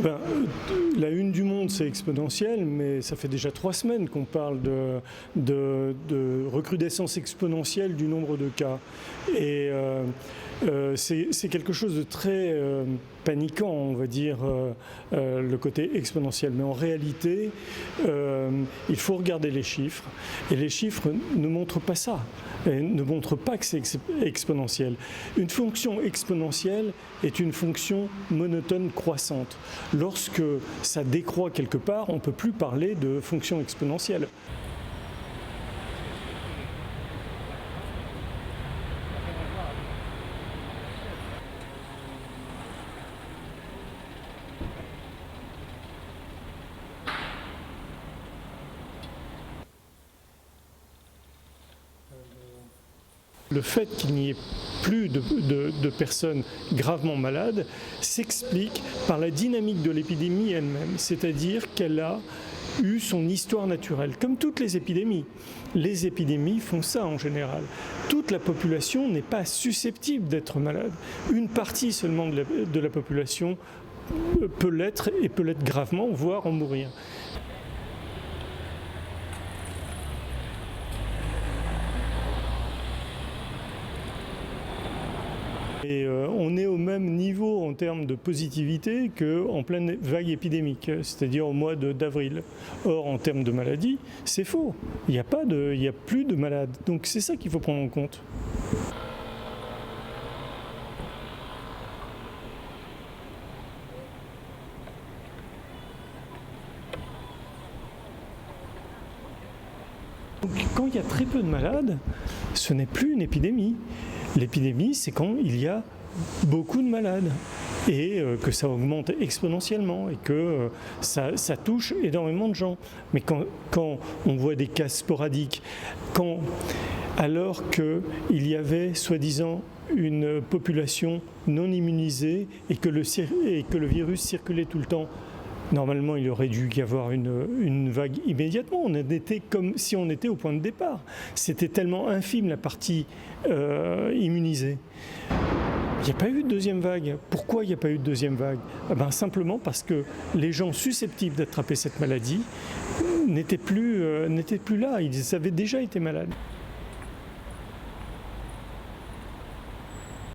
Ben, la une du Monde, c'est exponentiel, mais ça fait déjà 3 semaines qu'on parle de recrudescence exponentielle du nombre de cas. Et c'est quelque chose de très paniquant, on va dire, le côté exponentiel. Mais en réalité, il faut regarder les chiffres. Et les chiffres ne montrent pas ça. Et ne montrent pas que c'est exponentiel. Une fonction exponentielle est une fonction monotone croissante. Lorsque ça décroît quelque part, on ne peut plus parler de fonction exponentielle. Le fait qu'il n'y ait plus de personnes gravement malades s'explique par la dynamique de l'épidémie elle-même, c'est-à-dire qu'elle a eu son histoire naturelle, comme toutes les épidémies. Les épidémies font ça en général. Toute la population n'est pas susceptible d'être malade. Une partie seulement de la population peut l'être et peut l'être gravement, voire en mourir. Et on est au même niveau en termes de positivité qu'en pleine vague épidémique, c'est-à-dire au mois d'avril. Or, en termes de maladies, c'est faux. Il n'y a plus de malades. Donc c'est ça qu'il faut prendre en compte. Donc, quand il y a très peu de malades, ce n'est plus une épidémie. L'épidémie, c'est quand il y a beaucoup de malades et que ça augmente exponentiellement et que ça touche énormément de gens. Mais quand on voit des cas sporadiques, alors qu'il y avait soi-disant une population non immunisée et que le virus circulait tout le temps, normalement, il aurait dû y avoir une vague immédiatement. On était comme si on était au point de départ. C'était tellement infime la partie immunisée. Il n'y a pas eu de deuxième vague. Pourquoi il n'y a pas eu de deuxième vague ? Simplement parce que les gens susceptibles d'attraper cette maladie n'étaient plus là. Ils avaient déjà été malades.